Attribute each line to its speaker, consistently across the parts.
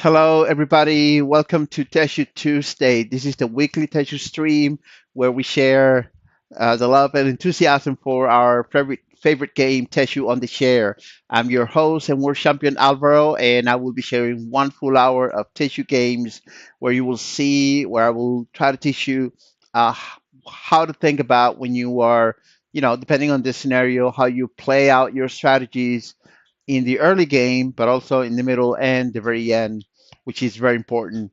Speaker 1: Hello, everybody. Welcome to Techu Tuesday. This is the weekly Techu stream where we share the love and enthusiasm for our favorite game, Techu on the Share. I'm your host and world champion Alvaro, and I will be sharing 1 full hour of Techu games where I will try to teach you how to think about when you are, depending on the scenario, how you play out your strategies in the early game, but also in the middle and the very end, which is very important.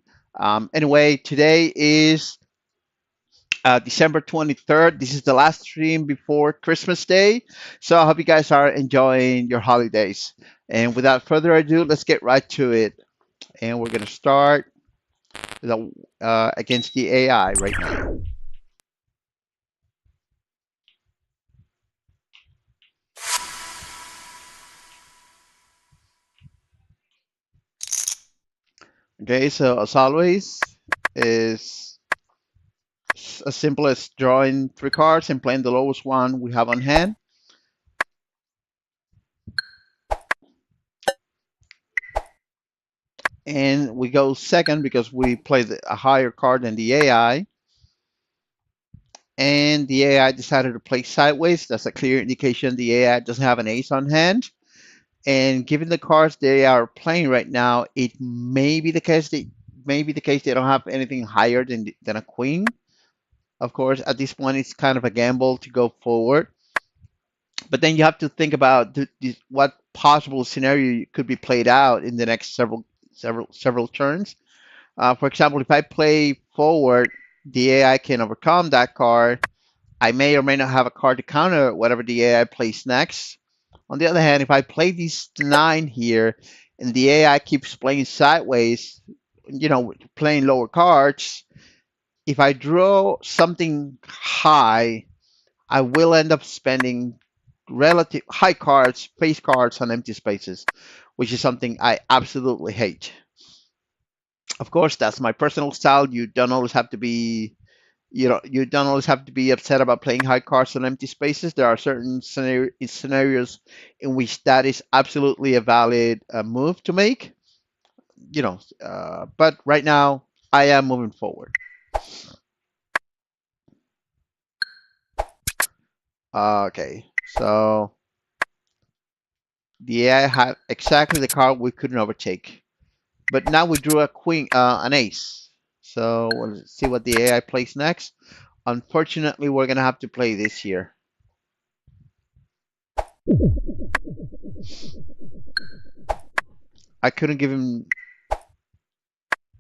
Speaker 1: Anyway, today is December 23rd. This is the last stream before Christmas Day. So I hope you guys are enjoying your holidays. And without further ado, let's get right to it. And we're going to start against the AI right now. Okay, so as always, is as simple as drawing 3 cards and playing the lowest one we have on hand. And we go second because we play a higher card than the AI. And the AI decided to play sideways. That's a clear indication the AI doesn't have an ace on hand. And given the cards they are playing right now, it may be the case they don't have anything higher than a queen. Of course, at this point, it's kind of a gamble to go forward. But then you have to think about what possible scenario could be played out in the next several turns. For example, if I play forward, the AI can overcome that card. I may or may not have a card to counter whatever the AI plays next. On the other hand, if I play these 9 here and the AI keeps playing sideways, playing lower cards, if I draw something high, I will end up spending relative high cards, face cards on empty spaces, which is something I absolutely hate. Of course, that's my personal style. You don't always have to be upset about playing high cards on empty spaces. There are certain scenarios in which that is absolutely a valid move to make. But right now I am moving forward. Okay, so the AI had exactly the card we couldn't overtake, but now we drew a queen, an ace. So let's see what the AI plays next. Unfortunately, we're gonna have to play this here. I couldn't give him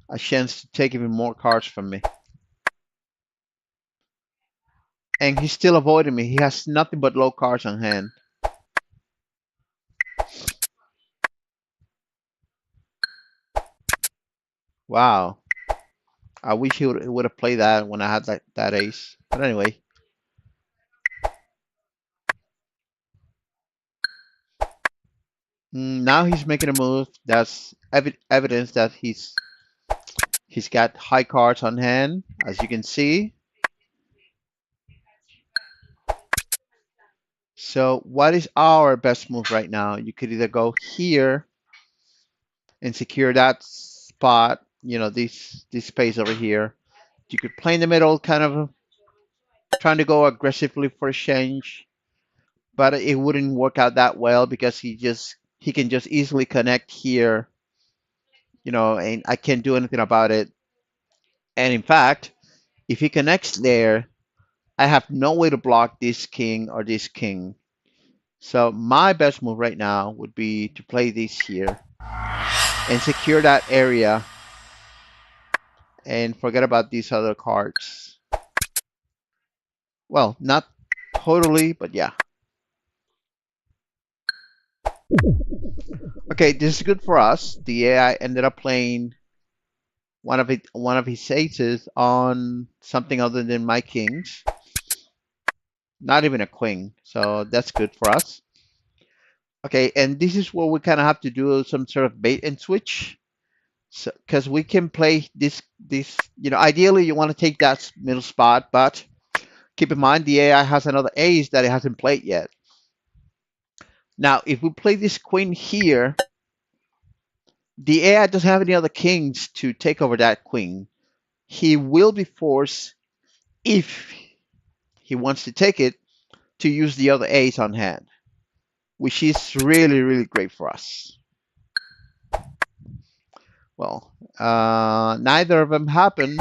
Speaker 1: a chance to take even more cards from me. And he's still avoiding me. He has nothing but low cards on hand. Wow. I wish he would have played that when I had that ace. But anyway. Now he's making a move. That's evidence that he's got high cards on hand, as you can see. So what is our best move right now? You could either go here and secure that spot, this space over here. You could play in the middle, kind of trying to go aggressively for a change, but it wouldn't work out that well because he can just easily connect here, and I can't do anything about it. And in fact, if he connects there, I have no way to block this king or this king. So my best move right now would be to play this here and secure that area and forget about these other cards. Well, not totally, but yeah. Okay, this is good for us. The AI ended up playing one of his aces on something other than my kings. Not even a queen, so that's good for us. Okay, and this is where we kind of have to do some sort of bait and switch. So, because we can play this, ideally you want to take that middle spot, but keep in mind the AI has another ace that it hasn't played yet. Now, if we play this queen here, The AI doesn't have any other kings to take over that queen. He will be forced, if he wants to take it, to use the other ace on hand, which is really, really great for us. Well, neither of them happened.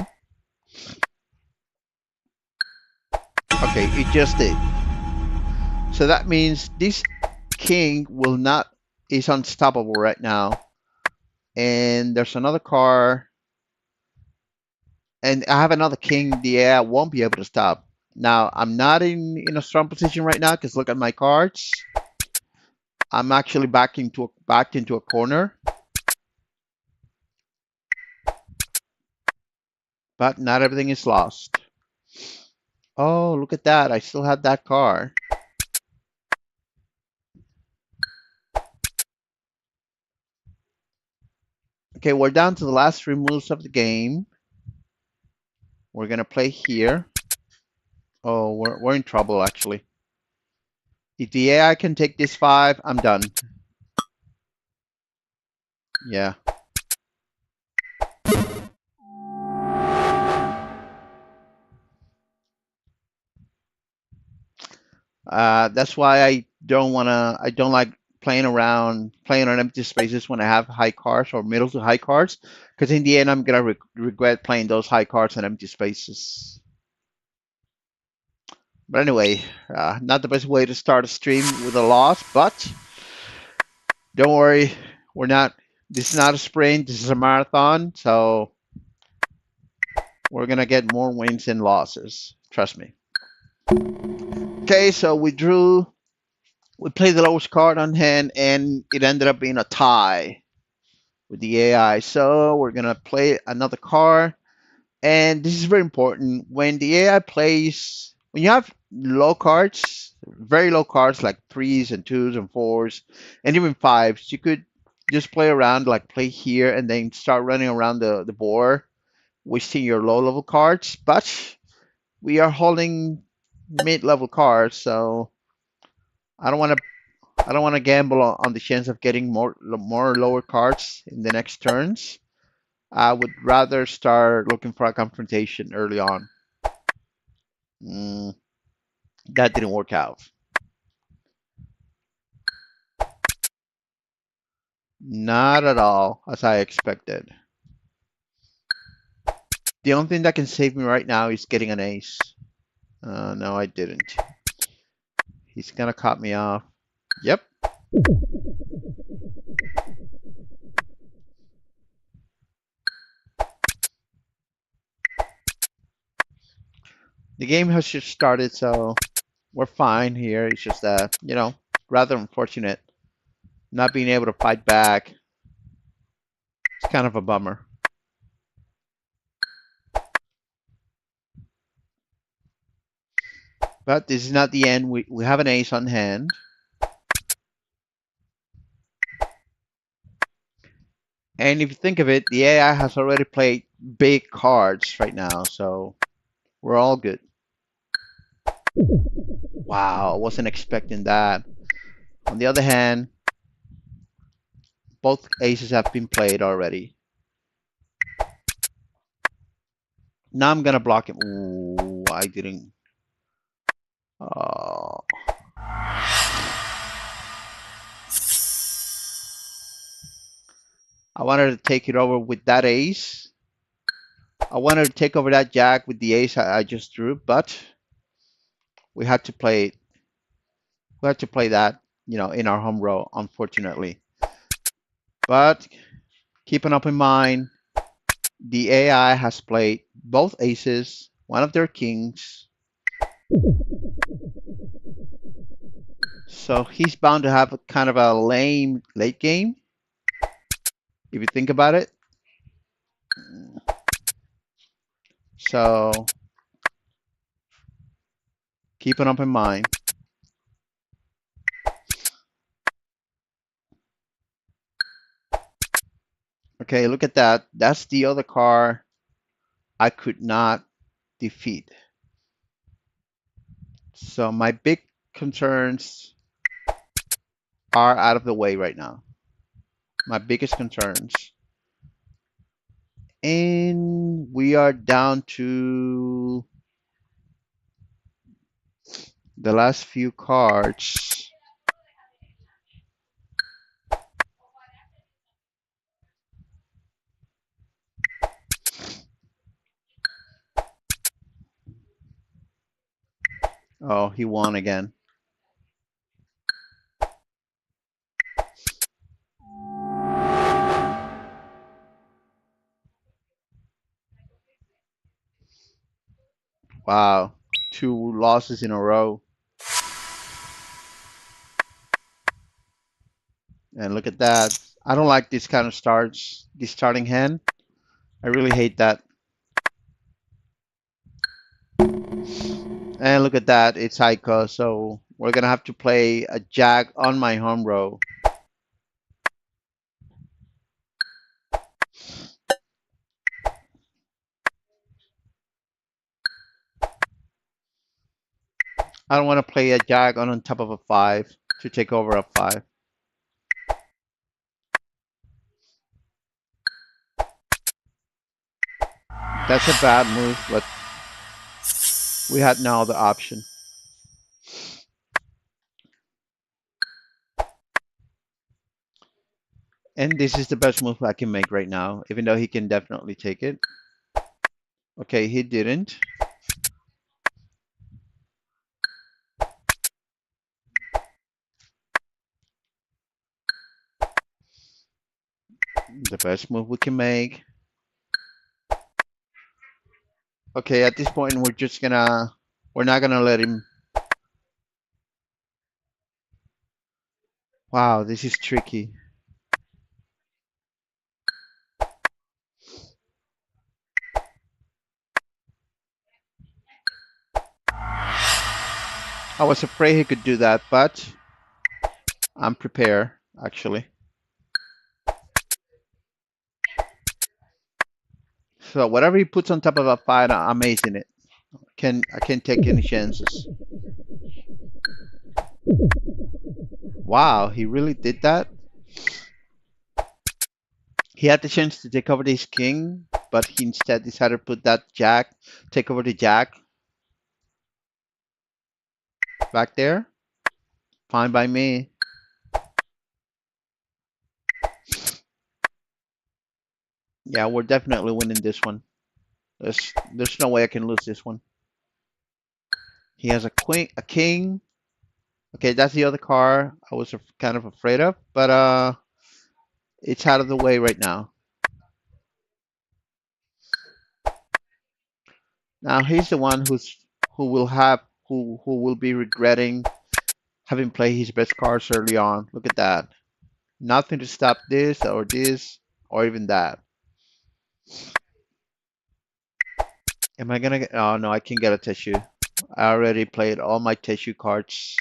Speaker 1: Okay, it just did. So that means this king will not, is unstoppable right now. And there's another card, and I have another king the AI won't be able to stop. Now, I'm not in a strong position right now because look at my cards. I'm actually backed into a corner, but not everything is lost. Oh, look at that. I still have that card. Okay, we're down to the last 3 moves of the game. We're going to play here. Oh, we're in trouble, actually. If the AI can take this 5, I'm done. Yeah. That's why I don't like playing on empty spaces when I have high cards or middle to high cards, because in the end I'm gonna regret playing those high cards on empty spaces. But anyway, not the best way to start a stream with a loss, but don't worry, we're not. This is not a sprint. This is a marathon, so we're gonna get more wins than losses. Trust me. Okay, so we played the lowest card on hand, and it ended up being a tie with the AI. So we're gonna play another card, and this is very important. When the AI plays, when you have low cards, very low cards like 3s and 2s and 4s, and even 5s, you could just play around, like play here, and then start running around the board, wasting your low level cards. But we are holding mid level cards, so I don't want to I don't want to gamble on the chance of getting more lower cards in the next turns. I would rather start looking for a confrontation early on. Mm, that didn't work out. Not at all as I expected. The only thing that can save me right now is getting an ace. No, I didn't. He's gonna cut me off. Yep. The game has just started, so we're fine here. It's just that, rather unfortunate not being able to fight back. It's kind of a bummer. But this is not the end. We have an ace on hand. And if you think of it, the AI has already played big cards right now, so we're all good. Wow, I wasn't expecting that. On the other hand, both aces have been played already. Now I'm gonna block him. Ooh, I didn't. Oh. I wanted to take it over with that ace. I wanted to take over that jack with the ace I just drew, but we had to play that, in our home row, unfortunately. But keep an open mind. The AI has played both aces, one of their kings. So he's bound to have kind of a lame late game, if you think about it. So keep an open mind. Okay, look at that. That's the other card I could not defeat. So my big concerns are out of the way right now. My biggest concerns. And we are down to the last few cards. Oh, he won again. Wow. 2 losses in a row. And look at that. I don't like this kind of starts, this starting hand. I really hate that. And look at that. It's Ico. So we're going to have to play a jack on my home row. I don't want to play a jack on top of a 5 to take over a 5. That's a bad move, but we had no other option. And this is the best move I can make right now, even though he can definitely take it. Okay, he didn't. The best move we can make. Okay, at this point, we're not gonna let him. Wow, this is tricky. I was afraid he could do that, but I'm prepared, actually. So whatever he puts on top of a 5, I'm amazing it. I can't take any chances. Wow, he really did that. He had the chance to take over this king, but he instead decided to put that jack, take over the jack back there. Fine by me. Yeah, we're definitely winning this one. There's no way I can lose this one. He has a queen, a king. Okay, that's the other car I was kind of afraid of, but it's out of the way right now. Now he's the one who will be regretting having played his best cards early on. Look at that. Nothing to stop this or even that. Am I gonna get? Oh no, I can get a Techu. I already played all my Techu cards.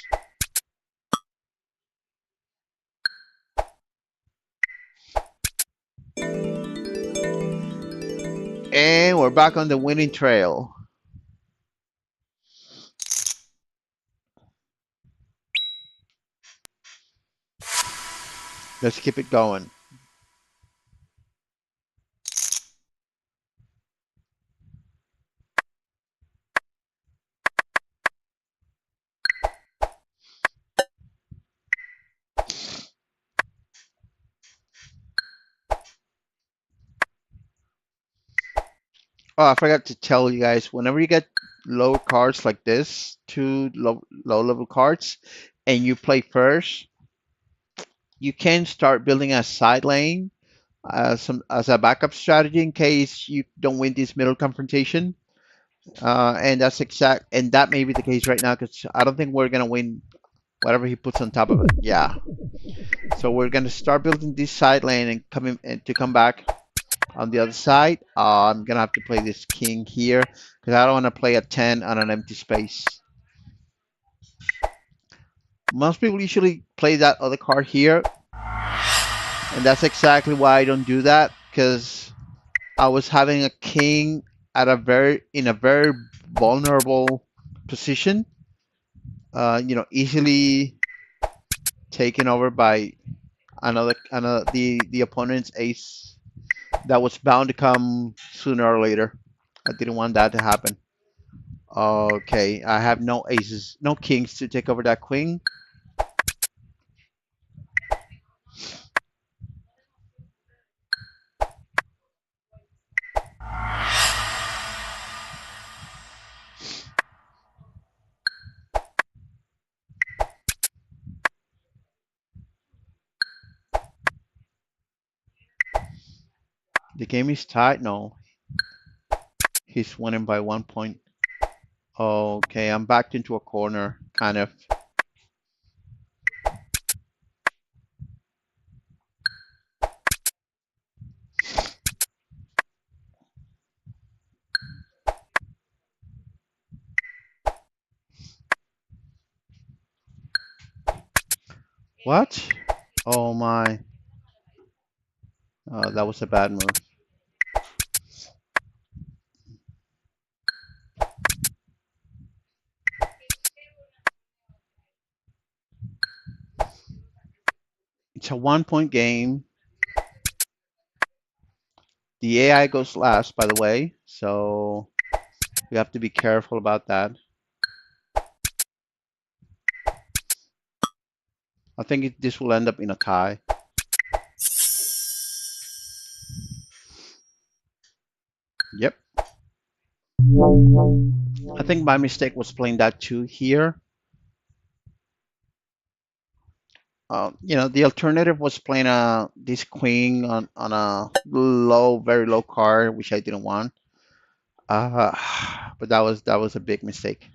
Speaker 1: And we're back on the winning trail. Let's keep it going. Oh, I forgot to tell you guys, whenever you get low cards like this, two low level cards, and you play first, you can start building a side lane as a backup strategy in case you don't win this middle confrontation. And that may be the case right now because I don't think we're gonna win whatever he puts on top of it. Yeah. So we're gonna start building this side lane and to come back on the other side. I'm gonna have to play this king here because I don't want to play a 10 on an empty space. Most people usually play that other card here, and that's exactly why I don't do that because I was having a king at a very vulnerable position. Easily taken over by another the opponent's ace that was bound to come sooner or later. I didn't want that to happen. Okay, I have no aces, no kings to take over that queen. The game is tied. No, he's winning by 1 point. Okay, I'm backed into a corner, kind of. What? Oh my. That was a bad move. It's a 1 point game. The AI goes last, by the way, so we have to be careful about that. I think this will end up in a tie. Yep. I think my mistake was playing that 2 here. The alternative was playing this queen on a very low card, which I didn't want. Uh, but that was a big mistake.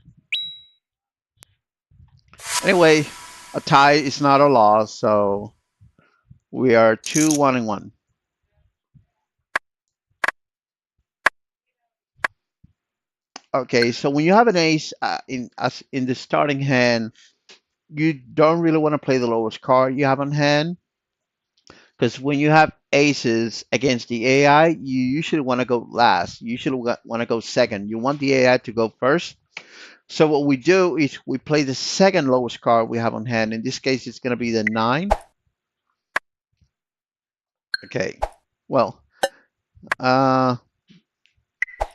Speaker 1: Anyway, a tie is not a loss, so we are 2-1-1. Okay, so when you have an ace in the starting hand, you don't really want to play the lowest card you have on hand, because when you have aces against the AI, you usually want to go last. You usually want to go second. You want the AI to go first. So what we do is we play the second lowest card we have on hand. In this case, it's going to be the 9. Okay. Well, uh,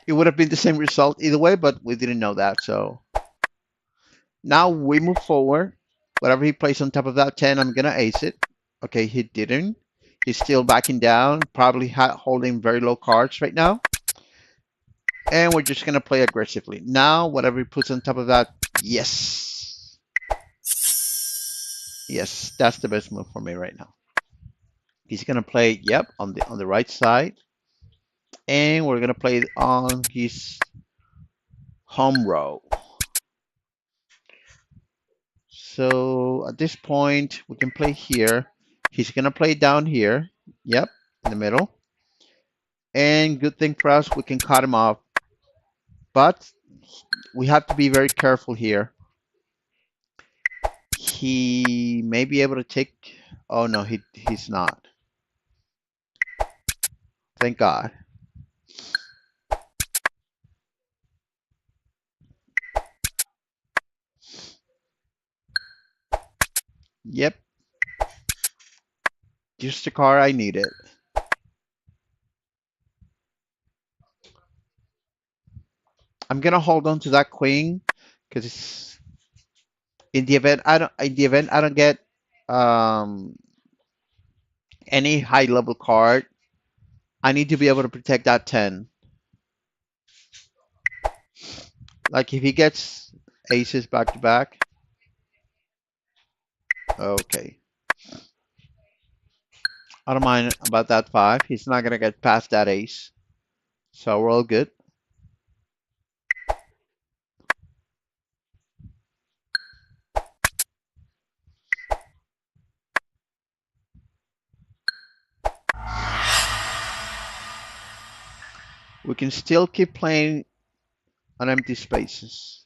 Speaker 1: it would have been the same result either way, but we didn't know that. So now we move forward. Whatever he plays on top of that 10, I'm going to ace it. Okay, he didn't. He's still backing down, probably holding very low cards right now. And we're just going to play aggressively. Now, whatever he puts on top of that, yes. Yes, that's the best move for me right now. He's going to play, yep, on the right side. And we're going to play on his home row. So at this point, we can play here. He's going to play down here. Yep, in the middle. And good thing for us, we can cut him off. But we have to be very careful here. He may be able to take... Oh, no, he's not. Thank God. Yep. Just the car I needed. I'm gonna hold on to that queen because in the event I don't get um, any high level card, I need to be able to protect that 10. Like if he gets aces back to back. Okay. I don't mind about that 5. He's not gonna get past that ace. So we're all good. We can still keep playing on empty spaces.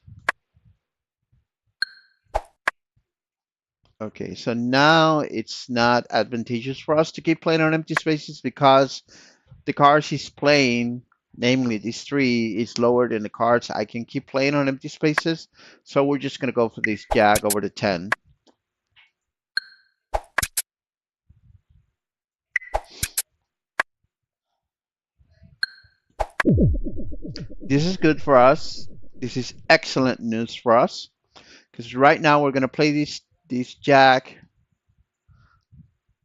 Speaker 1: Okay, so now it's not advantageous for us to keep playing on empty spaces because the cards he's playing, namely these 3, is lower than the cards I can keep playing on empty spaces. So we're just going to go for this jack over the 10. This is good for us. This is excellent news for us because right now we're going to play this jack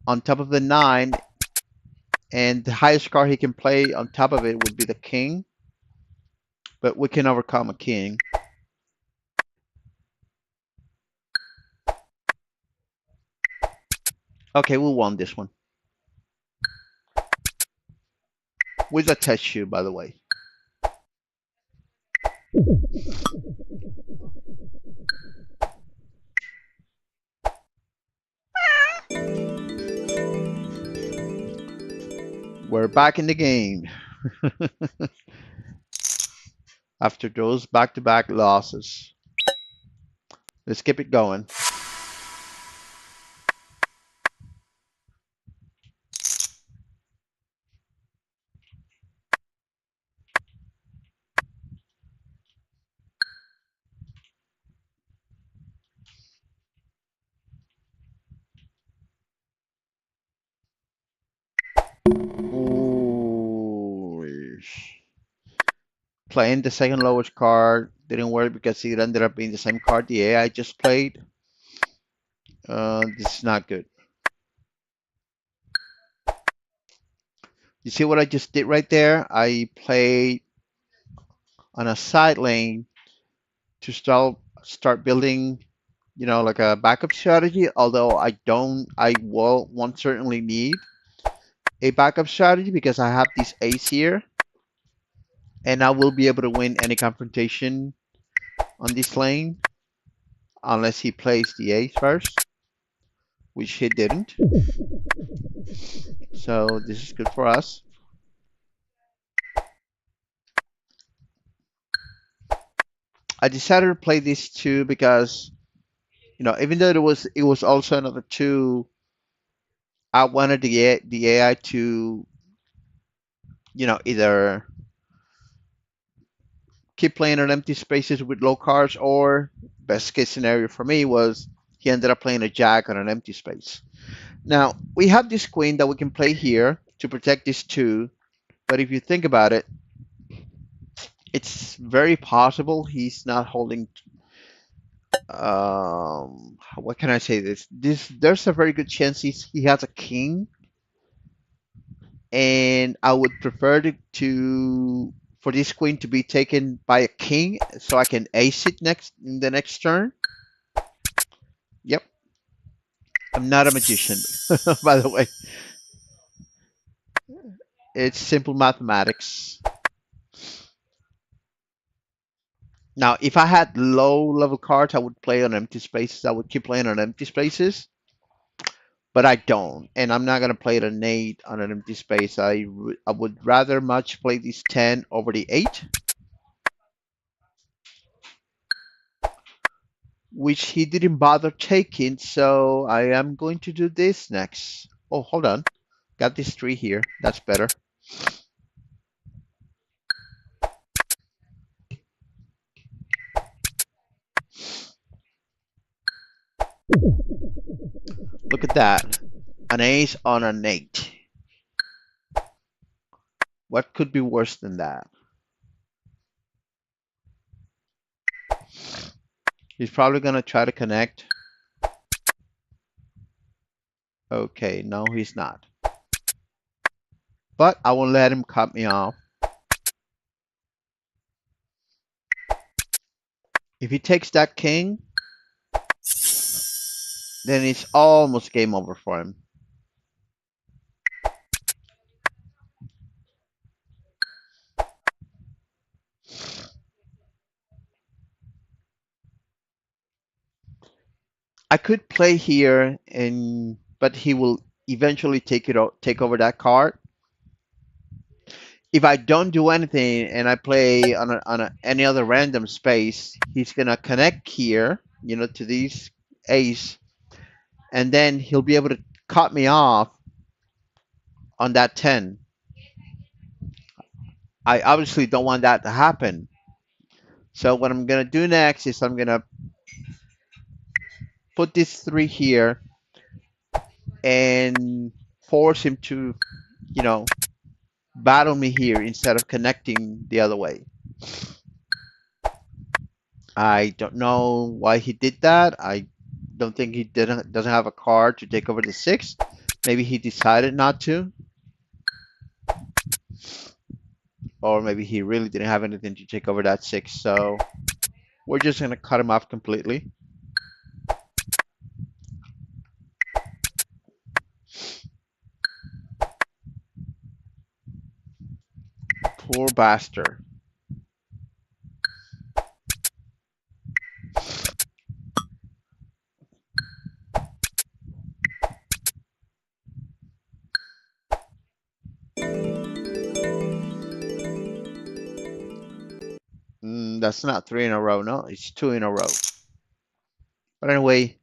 Speaker 1: on top of the nine, and the highest card he can play on top of it would be the king, but we can overcome a king. Okay, we won this one with a Techu, by the way. We're back in the game after those back-to-back losses. Let's keep it going. Ooh. Playing the second lowest card didn't work because it ended up being the same card the AI just played. This is not good. You see what I just did right there? I played on a side lane to start building, like a backup strategy. Although I won't certainly need a backup strategy because I have this ace here, and I will be able to win any confrontation on this lane unless he plays the ace first, which he didn't. So this is good for us. I decided to play this two because, even though it was also another two, I wanted the AI to, either keep playing on empty spaces with low cards, or best case scenario for me was he ended up playing a jack on an empty space. Now we have this queen that we can play here to protect this two, but if you think about it, it's very possible he's not holding. What can I say? There's a very good chance he has a king, and I would prefer for this queen to be taken by a king so I can ace it next in the next turn. Yep, I'm not a magician, by the way. It's simple mathematics. Now, if I had low level cards, I would play on empty spaces. I would keep playing on empty spaces, but I don't, and I'm not gonna play an 8 on an empty space. I would rather much play this 10 over the 8, which he didn't bother taking. So I am going to do this next. Oh, hold on, got this 3 here. That's better. Look at that, an ace on an 8. What could be worse than that? He's probably gonna try to connect. Okay, no, he's not. But I won't let him cut me off. If he takes that king, then it's almost game over for him. I could play here, but he will eventually take over that card. If I don't do anything and I play on any other random space, he's gonna connect here, to these ace, and then he'll be able to cut me off on that 10. I obviously don't want that to happen. So what I'm gonna do next is I'm gonna put this 3 here and force him to, you know, battle me here instead of connecting the other way. I don't know why he did that. I don't think he doesn't have a card to take over the 6. Maybe he decided not to, or maybe he really didn't have anything to take over that 6. So we're just gonna cut him off completely. Poor bastard. That's not 3 in a row. No, it's 2 in a row. But anyway,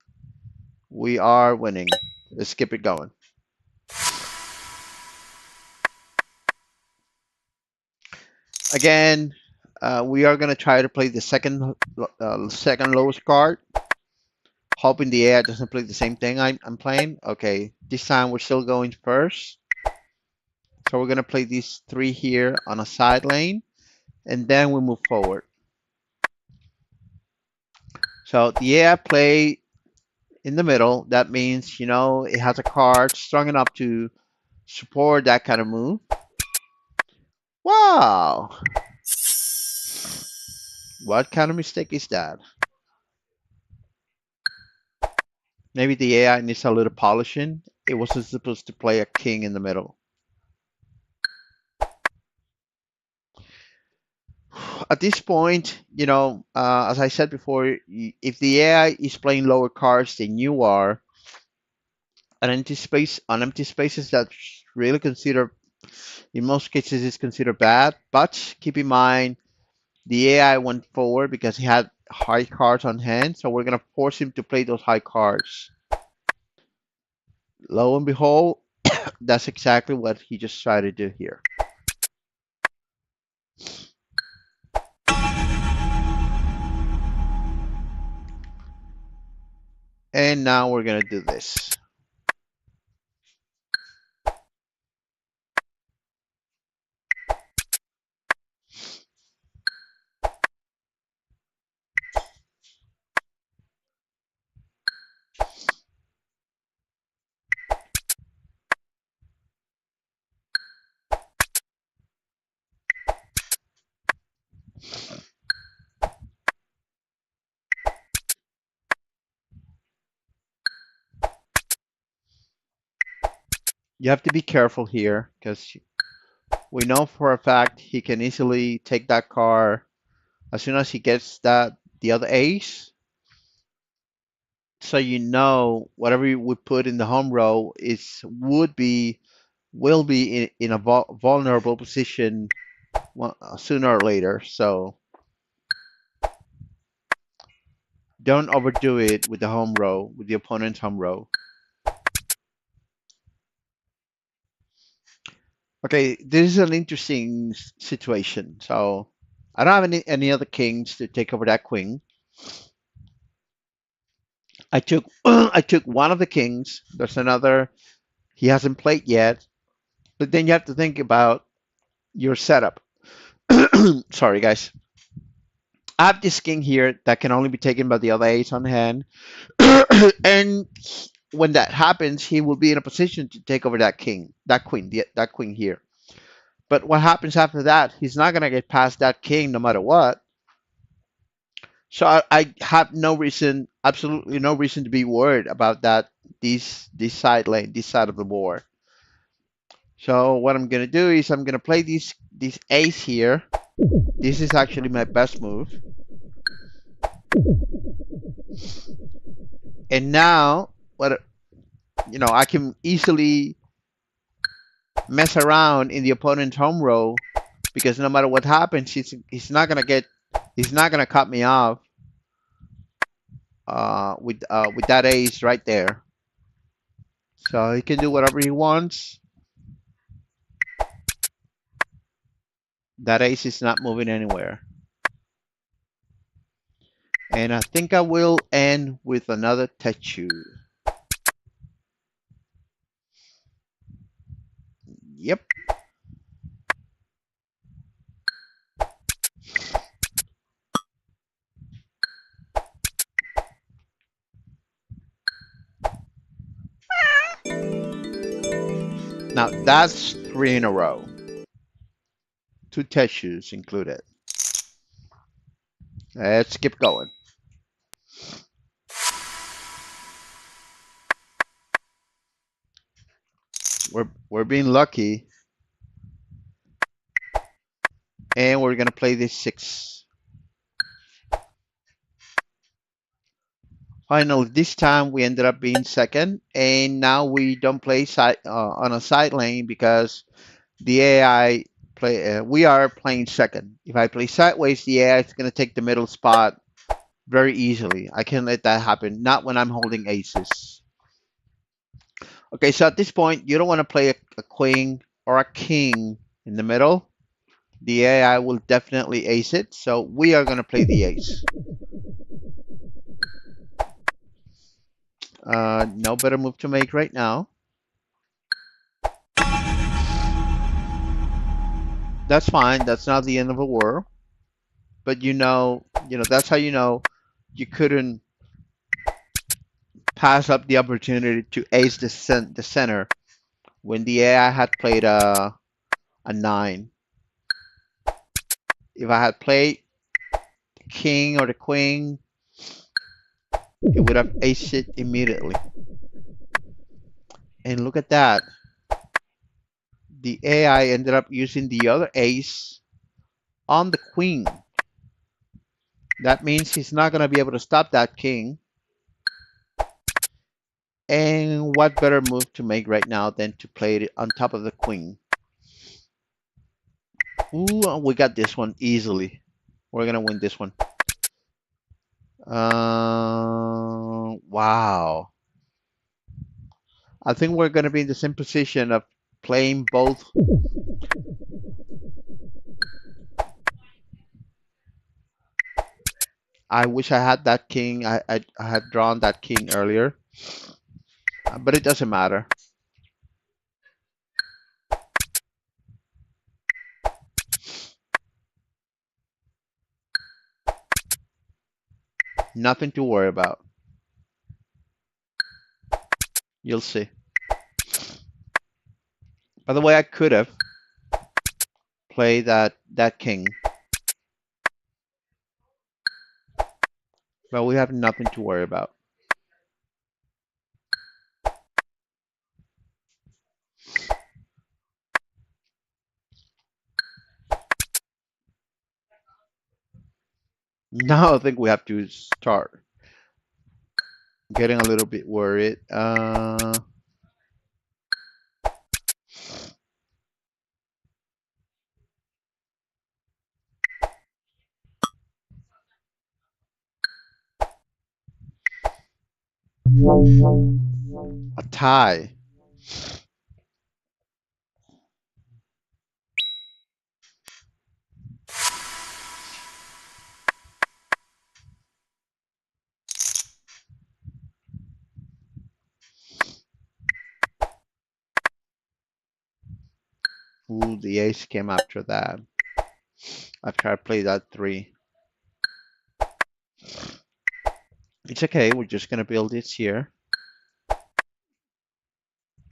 Speaker 1: we are winning. Let's keep it going. Again, we are gonna try to play the second lowest card, hoping the AI doesn't play the same thing I'm playing. Okay, this time we're still going first. So we're gonna play these 3 here on a side lane, and then we move forward. So the AI play in the middle. That means, you know, it has a card strong enough to support that kind of move. Wow. What kind of mistake is that? Maybe the AI needs a little polishing. It wasn't supposed to play a king in the middle. At this point, you know, as I said before, if the AI is playing lower cards than you are, on empty spaces that's really considered, in most cases, is considered bad. But keep in mind, the AI went forward because he had high cards on hand, so we're gonna force him to play those high cards. Lo and behold, that's exactly what he just tried to do here. And now we're gonna do this. You have to be careful here because we know for a fact he can easily take that card as soon as he gets the other ace. So you know whatever we put in the home row will be in a vulnerable position sooner or later. So don't overdo it with the home row, with the opponent's home row. Okay, this is an interesting situation. So I don't have any other kings to take over that queen. I took I took one of the kings. There's another he hasn't played yet. But then you have to think about your setup. Sorry, guys. I have this king here that can only be taken by the other ace on hand, and when that happens, he will be in a position to take over that king, that queen here. But what happens after that? He's not gonna get past that king no matter what. So I have no reason, absolutely no reason to be worried about that. This side lane, this side of the board. So what I'm gonna do is I'm gonna play this ace here. This is actually my best move. And now what I can easily mess around in the opponent's home row because no matter what happens, he's not gonna cut me off with that ace right there. So he can do whatever he wants. That ace is not moving anywhere. And I think I will end with another Techu. Yep. Now that's three in a row. Two Techus included. Let's keep going. We're being lucky, and we're gonna play this six. Finally, this time we ended up being second, and now we don't play side on a side lane because the AI play. We are playing second. If I play sideways, the AI is gonna take the middle spot very easily. I can't let that happen. Not when I'm holding aces. Okay, so at this point, you don't want to play a queen or a king in the middle. The AI will definitely ace it, so we are going to play the ace. No better move to make right now. That's fine. That's not the end of the world. But that's how you know you couldn't pass up the opportunity to ace the center when the AI had played a 9. If I had played the king or the queen, it would have aced it immediately. And look at that. The AI ended up using the other ace on the queen. That means he's not going to be able to stop that king. And what better move to make right now than to play it on top of the queen? Ooh, we got this one easily. We're going to win this one. Wow. I think we're going to be in the same position of playing both. I wish I had that king. I had drawn that king earlier, but it doesn't matter. Nothing to worry about. You'll see. By the way, I could have played that king, but we have nothing to worry about. Now I think we have to start getting a little bit worried. A tie. Ooh, the ace came after that. After I played that 3. It's okay, we're just gonna build this here.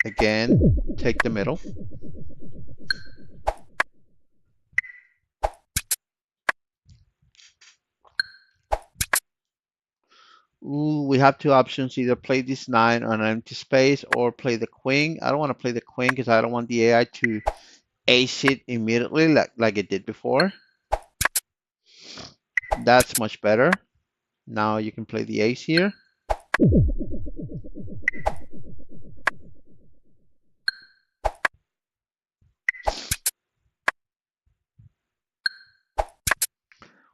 Speaker 1: Again, take the middle. Ooh, we have two options, either play this 9 on an empty space or play the queen. I don't want to play the queen because I don't want the AI to ace it immediately like it did before. That's much better. Now you can play the ace here.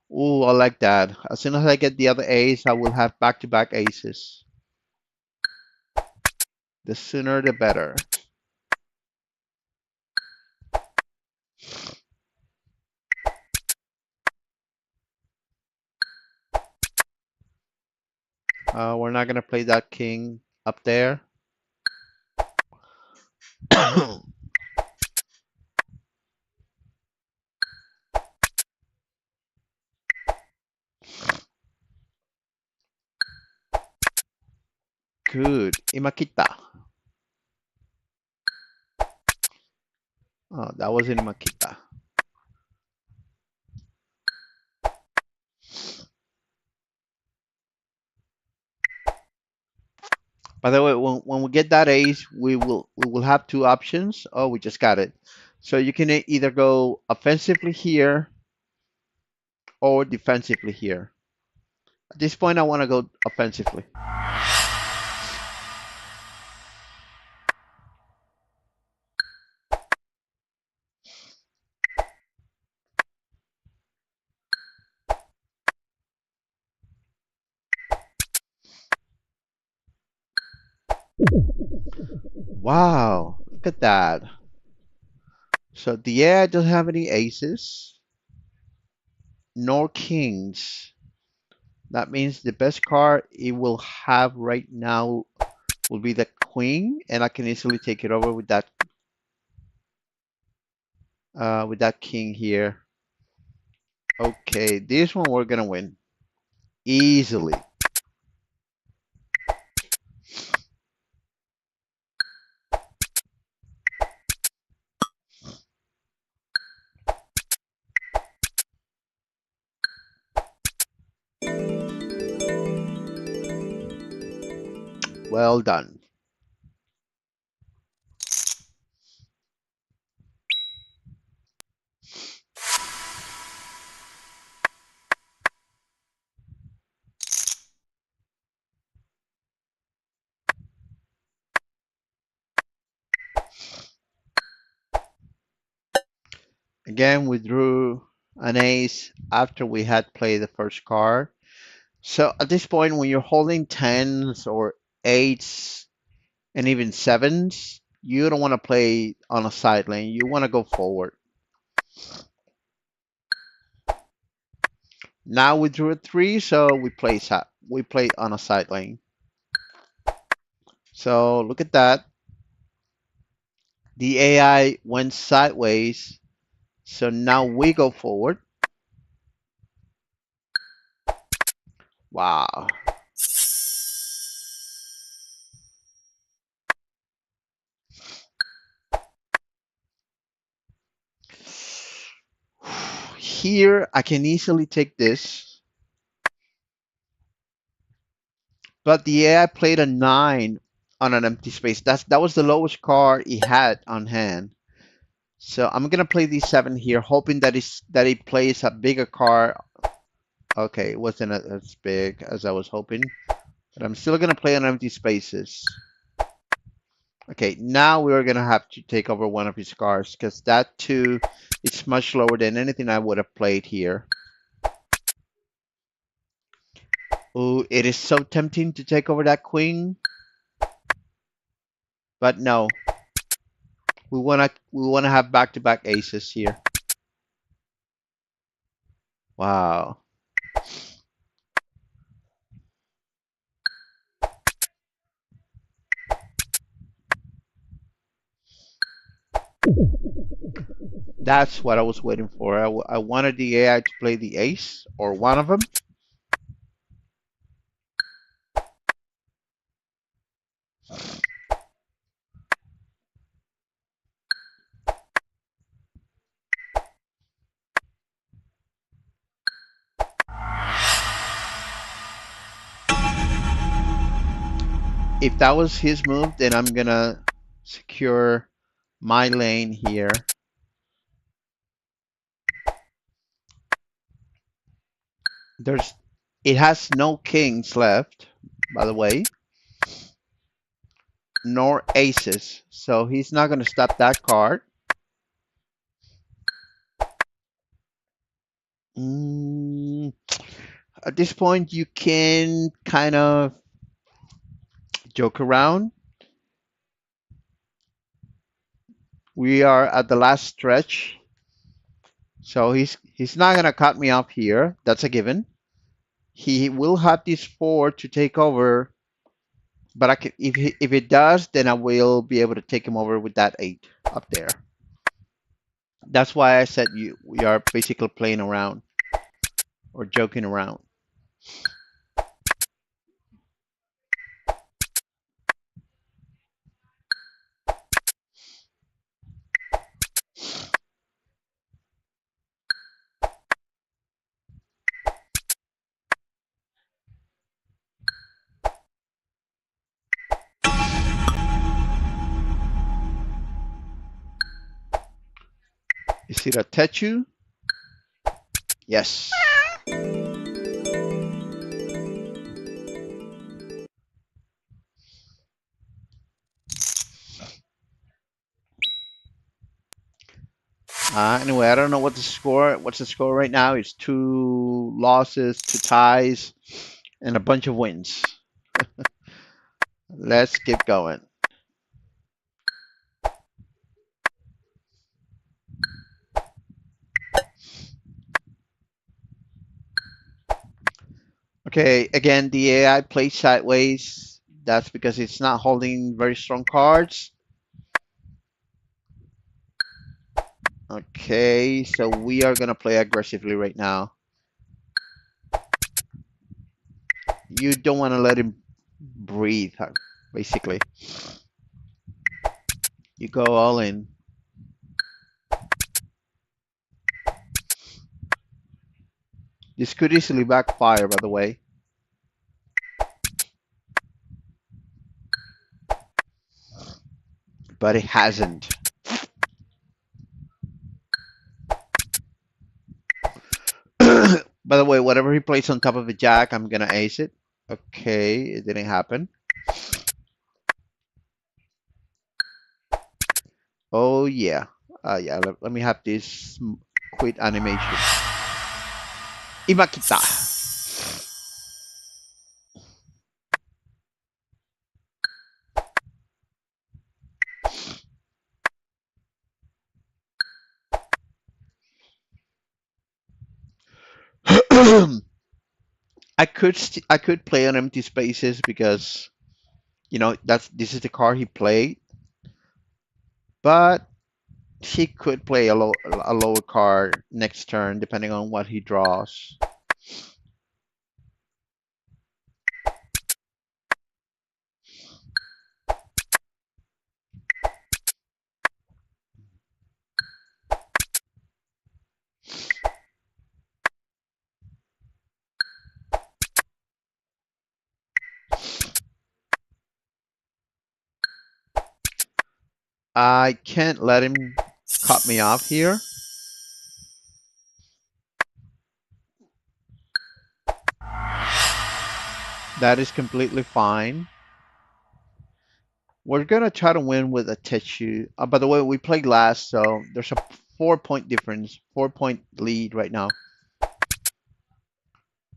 Speaker 1: Ooh, I like that. As soon as I get the other ace, I will have back-to-back aces. The sooner the better. We're not going to play that king up there. Good. Imakita. That was in Makita. By the way, when we get that ace, we will have two options. Oh, we just got it. So you can either go offensively here or defensively here. At this point, I want to go offensively. Wow, look at that. So the AI doesn't have any aces nor kings. That means the best card it will have right now will be the queen, and I can easily take it over with that king here. Okay, this one we're gonna win easily. Well done. Again, we drew an ace after we had played the first card. So at this point, when you're holding tens or eights and even sevens, you don't want to play on a side lane. You want to go forward. Now we drew a three, so we play on a side lane. So look at that. The AI went sideways, so now we go forward. Wow. Here, I can easily take this, but the AI played a 9 on an empty space. That was the lowest card he had on hand. So I'm gonna play the 7 here, hoping that he plays a bigger card. Okay, it wasn't as big as I was hoping, but I'm still gonna play on empty spaces. Okay, now we're gonna have to take over one of his cards because that 2 is much lower than anything I would have played here. Oh, it is so tempting to take over that queen, but no. We wanna have back-to-back aces here. Wow. That's what I was waiting for. I wanted the AI to play the ace or one of them. If that was his move, then I'm gonna secure my lane here. There's it has no kings left, by the way, nor aces. So he's not gonna stop that card. Mm, at this point, you can kind of joke around. We are at the last stretch. So he's not gonna cut me off here. That's a given. He will have this 4 to take over, but if it does, then I will be able to take him over with that 8 up there. That's why I said we are basically playing around or joking around. Is it a Techu? Yes. Anyway, I don't know what the score. What's the score right now? It's 2 losses, 2 ties, and a bunch of wins. Let's keep going. Okay, again, the AI plays sideways. That's because it's not holding very strong cards. Okay, so we are gonna play aggressively right now. You don't want to let him breathe, basically. You go all in. This could easily backfire, by the way. But it hasn't. By the way, whatever he plays on top of a jack, I'm gonna ace it. Okay, it didn't happen. Oh yeah. Yeah, let me have this quit animation. Imakita. I could play on empty spaces because this is the card he played, but he could play a lower card next turn depending on what he draws. I can't let him cut me off here. That is completely fine. We're gonna try to win with a Techu. By the way, we played last, so there's a 4-point difference, 4-point lead right now.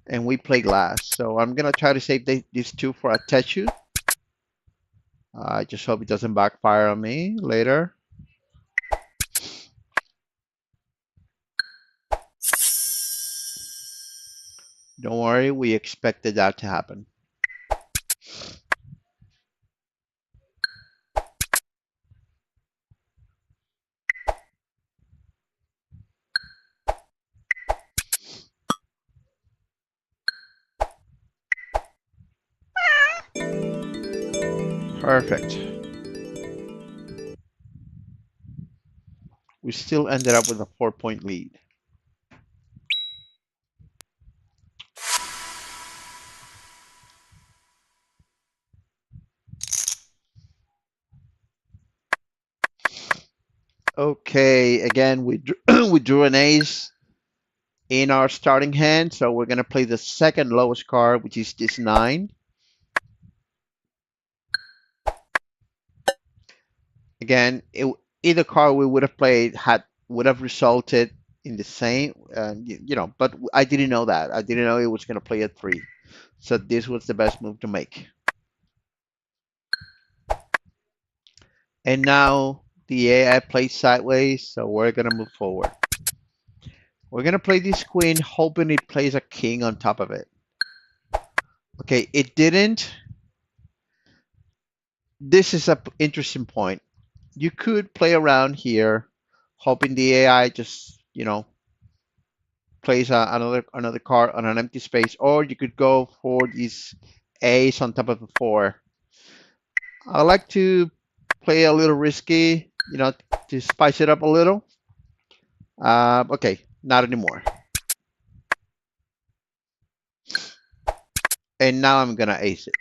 Speaker 1: And we played last, so I'm gonna try to save these two for a Techu. I just hope it doesn't backfire on me later. Don't worry, we expected that to happen. Perfect. We still ended up with a 4-point lead. Okay, again, we we drew an ace in our starting hand, so we're gonna play the second lowest card, which is this 9. Again, either card we would have played would have resulted in the same, but I didn't know that. I didn't know it was gonna play a 3, so this was the best move to make. And now the AI plays sideways, so we're gonna move forward. We're gonna play this queen, hoping it plays a king on top of it. Okay, it didn't. This is an interesting point. You could play around here, hoping the AI just, plays another card on an empty space, or you could go for this ace on top of the 4. I like to play a little risky, to spice it up a little. Okay, not anymore. And now I'm gonna ace it.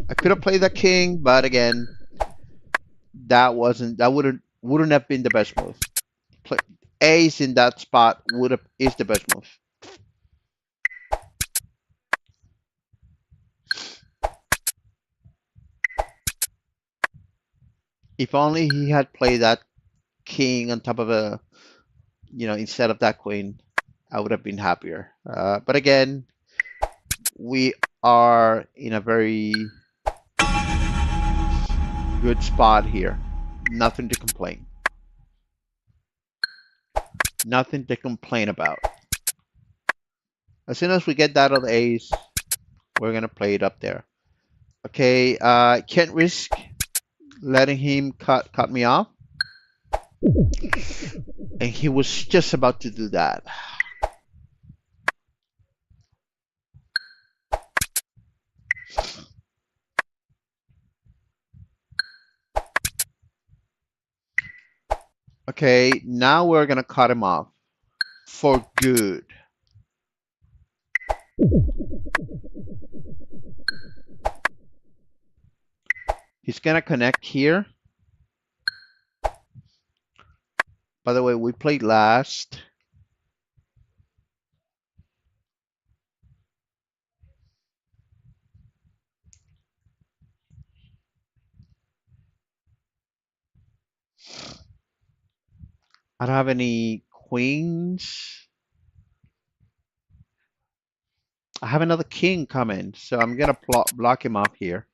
Speaker 1: I could have played the king, but again, that wouldn't have been the best move. ace in that spot would have is the best move. If only he had played that king on top of a, instead of that queen, I would have been happier. But again, we are in a very good spot here. Nothing to complain. Nothing to complain about. As soon as we get that on the ace, we're gonna play it up there. Okay, can't risk letting him cut me off. And he was just about to do that. Okay, now we're gonna cut him off for good. He's gonna connect here. By the way, we played last. I don't have any queens. I have another king coming, so I'm gonna block him off here.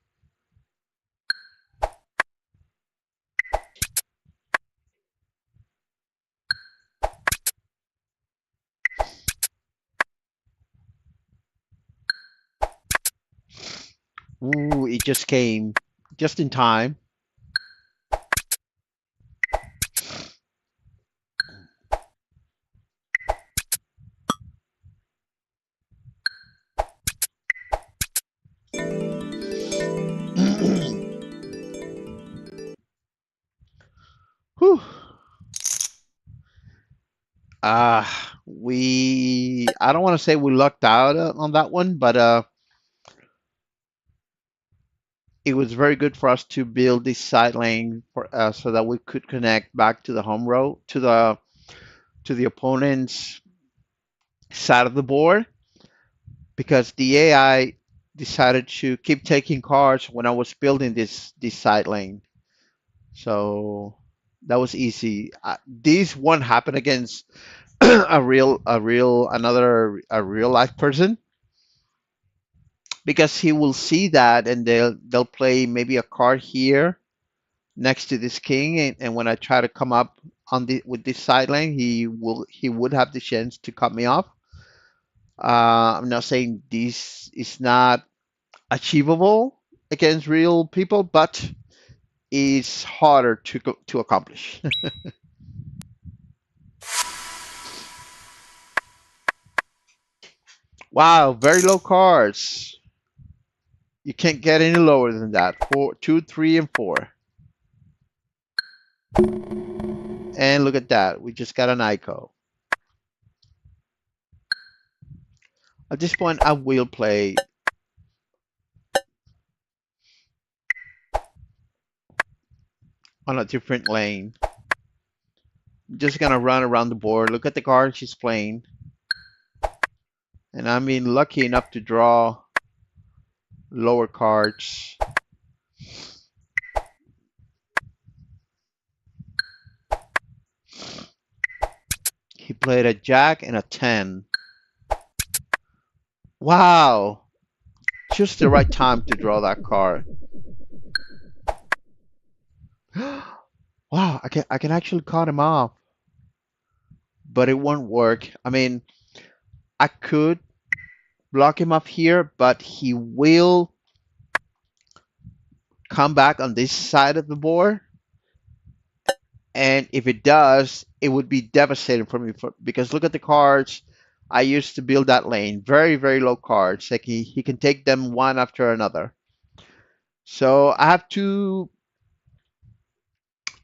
Speaker 1: Ooh, it just came just in time. Whew. I don't want to say we lucked out on that one, but it was very good for us to build this side lane for so that we could connect back to the home row to the opponent's side of the board, because the AI decided to keep taking cards when I was building this side lane. So that was easy. This one happened against a real life person, because he will see that and they'll play maybe a card here next to this king, and when I try to come up on the with this side lane, he would have the chance to cut me off. I'm not saying this is not achievable against real people, but it's harder to accomplish. Wow, very low cards. You can't get any lower than that. 4, 2, 3, and 4. And look at that. We just got an ICO. At this point, I will play on a different lane. I'm just gonna run around the board. Look at the cards she's playing. And I'm being lucky enough to draw lower cards. He played a jack and a 10. Wow. Just the right time to draw that card. Wow, I can actually cut him off. But it won't work. I mean, I could block him up here, but he will come back on this side of the board. And if it does, it would be devastating for me because look at the cards I used to build that lane. Very, very low cards. Like he can take them one after another. So I have two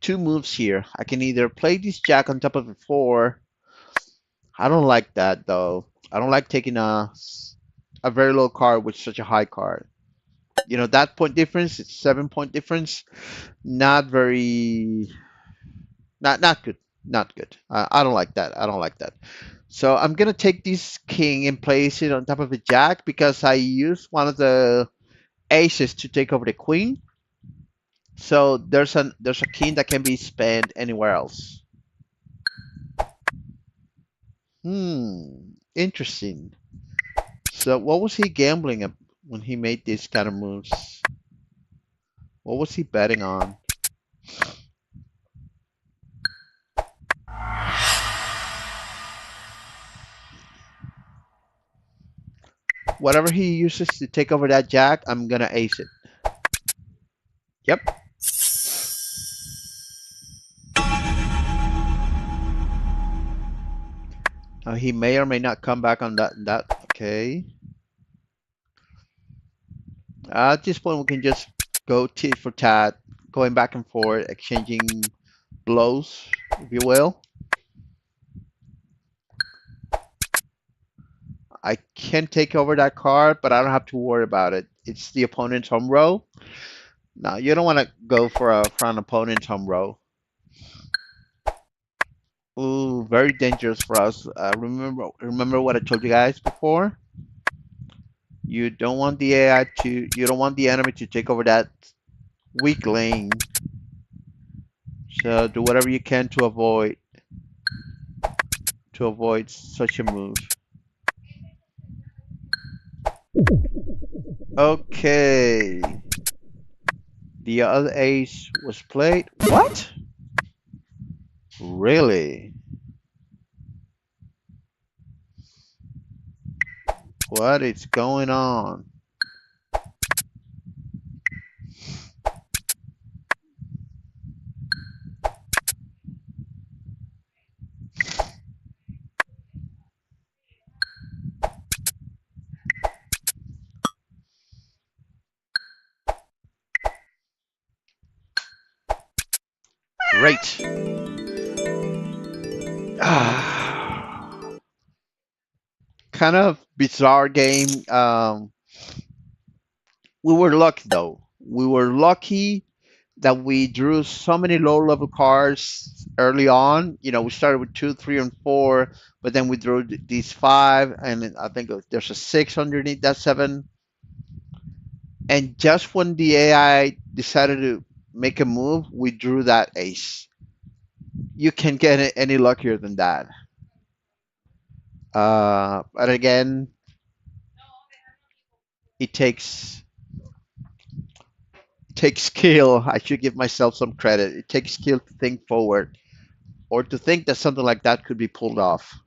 Speaker 1: moves here. I can either play this jack on top of a 4. I don't like that though. I don't like taking a very low card with such a high card. You know, that point difference, it's 7 point difference. Not very, not good. Not good. I don't like that. I don't like that. So I'm gonna take this king and place it on top of the jack because I used one of the aces to take over the queen. So there's a king that can be spent anywhere else. Interesting. So what was he gambling at when he made these kind of moves? What was he betting on? Whatever he uses to take over that jack, I'm gonna ace it. Yep. He may or may not come back on that. Okay. At this point, we can just go tit for tat, going back and forth, exchanging blows, if you will. I can take over that card, but I don't have to worry about it. It's the opponent's home row. Now, you don't want to go for an opponent's home row. Ooh, very dangerous for us. Remember what I told you guys before? You don't want the AI to, you don't want the enemy to take over that weak lane. So do whatever you can to avoid such a move. Okay. The other ace was played. What? Really? What is going on? Great. Kind of bizarre game. We were lucky though. We were lucky that we drew so many low level cards early on. You know, we started with 2, 3, and 4, but then we drew these 5, and then I think there's a 6 underneath that 7. And just when the AI decided to make a move, we drew that ace. You can't get any luckier than that. But again, it takes skill. I should give myself some credit. It takes skill to think forward or to think that something like that could be pulled off.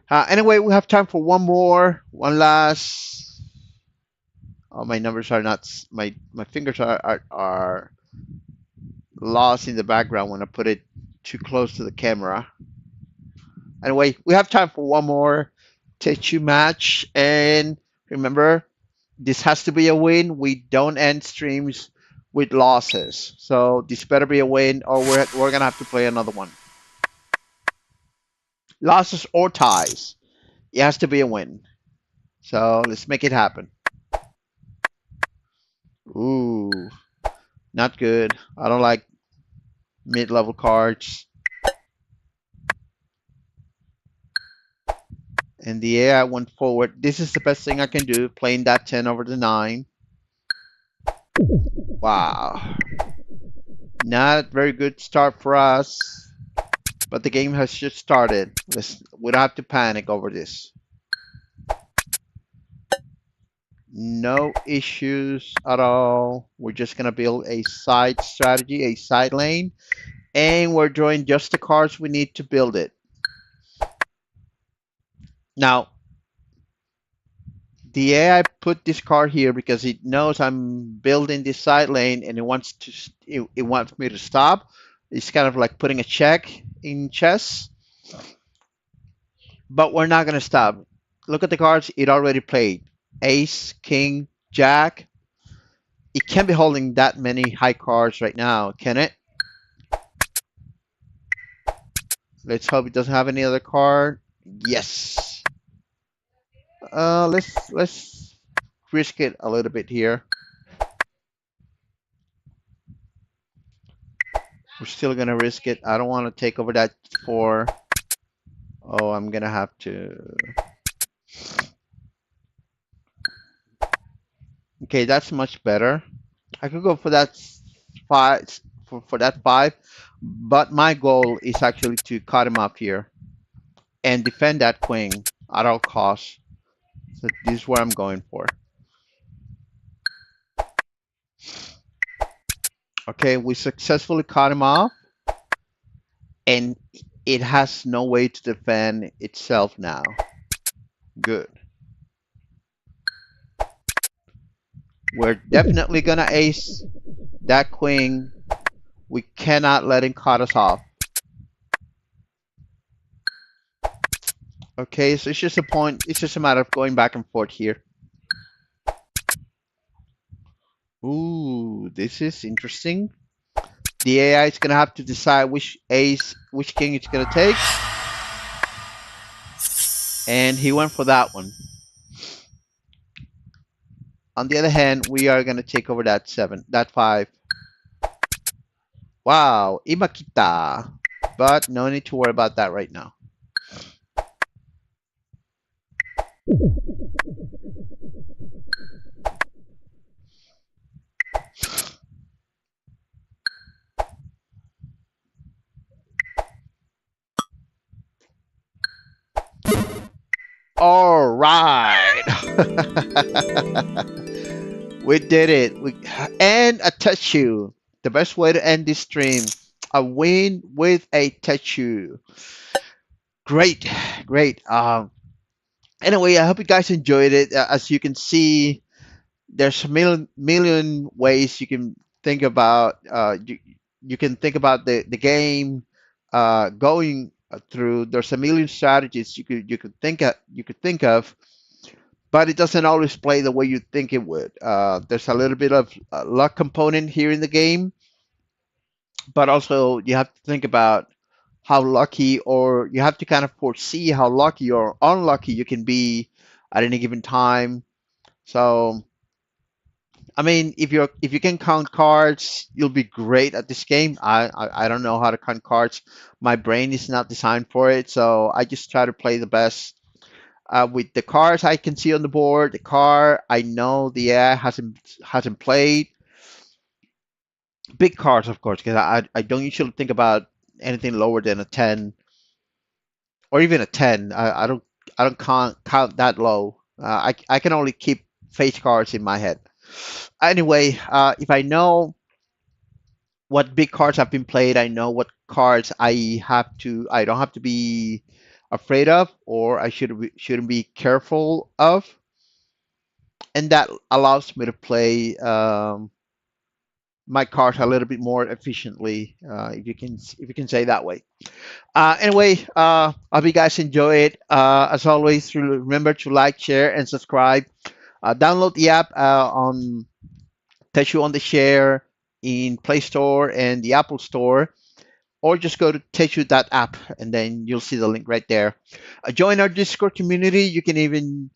Speaker 1: Anyway, we have time for one more, one last. Oh, my numbers are not. My fingers are lost in the background when I put it too close to the camera. Anyway, we have time for one more Techu match, and remember, this has to be a win. We don't end streams with losses, so this better be a win, or we're gonna have to play another one. Losses or ties, it has to be a win. So let's make it happen. Ooh, not good. I don't like mid-level cards. And the AI went forward. This is the best thing I can do, playing that 10 over the 9. Wow. Not a very good start for us, but the game has just started. We don't have to panic over this. No issues at all. We're just going to build a side strategy, a side lane, and we're drawing just the cards we need to build it. Now, the AI put this card here because it knows I'm building this side lane and it wants me to stop. It's kind of like putting a check in chess, but we're not going to stop. Look at the cards it already played. Ace, king, jack. It can't be holding that many high cards right now, can it? Let's hope it doesn't have any other card. Yes. Let's risk it a little bit here. We're still gonna risk it. I don't want to take over that 4. Oh, I'm gonna have to. Okay, that's much better. I could go for that 5, for that 5, but my goal is actually to cut him off here and defend that queen at all costs. So this is where I'm going for. Okay, we successfully cut him off, and it has no way to defend itself now. Good. We're definitely gonna ace that queen. We cannot let him cut us off. Okay, so it's just a point. It's just a matter of going back and forth here. Ooh, this is interesting. The AI is gonna have to decide which ace, which king it's gonna take, and he went for that one. On the other hand, we are gonna take over that 7, that 5. Wow, Imakita. But no need to worry about that right now. All right. We did it. And a Techu. The best way to end this stream. A win with a Techu. Great, great. Anyway, I hope you guys enjoyed it. As you can see, there's a million ways you can think about. You can think about the game going through. There's a million strategies you could think of, but it doesn't always play the way you think it would. There's a little bit of luck component here in the game, but also you have to think about how lucky, or you have to kind of foresee how lucky or unlucky you can be at any given time. So, I mean, if you can count cards, you'll be great at this game. I don't know how to count cards. My brain is not designed for it, so I just try to play the best with the cards I can see on the board. The car I know the AI hasn't played. Big cards, of course, because I don't usually think about anything lower than a 10 or even a 10. I don't count that low. I can only keep face cards in my head. Anyway, if I know what big cards have been played, I know what cards I don't have to be afraid of, or I shouldn't be careful of, and that allows me to play my cards a little bit more efficiently, if you can say that way. Anyway, I hope you guys enjoy it. As always, remember to like, share, and subscribe. Download the app on Techu on the Share in Play Store and the Apple Store, or just go to techu.app and then you'll see the link right there. Join our Discord community. You can even,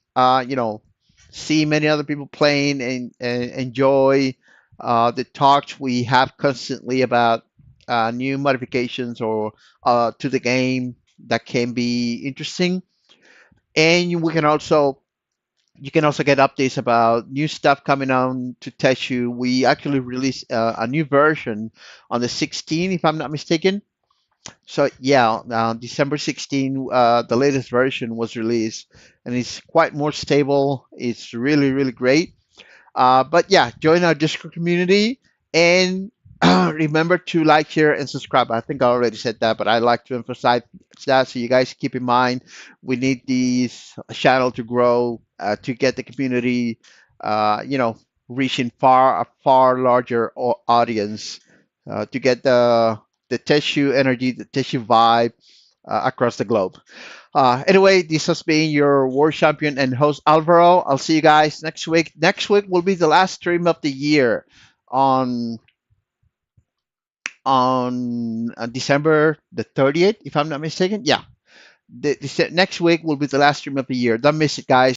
Speaker 1: see many other people playing and enjoy the talks we have constantly about new modifications or to the game that can be interesting. And you can also get updates about new stuff coming on to Techu. We actually released a new version on the 16th, if I'm not mistaken. So yeah, December 16, the latest version was released, and it's quite more stable. It's really, really great. But yeah, join our Discord community and remember to like, share, and subscribe. I think I already said that, but I like to emphasize that so you guys keep in mind. We need this channel to grow to get the community, reaching a far larger audience to get the tissue energy, the tissue vibe across the globe. Anyway, this has been your world champion and host Alvaro. I'll see you guys next week. Next week will be the last stream of the year on December the 30th, if I'm not mistaken. Yeah, next week will be the last stream of the year. Don't miss it, guys.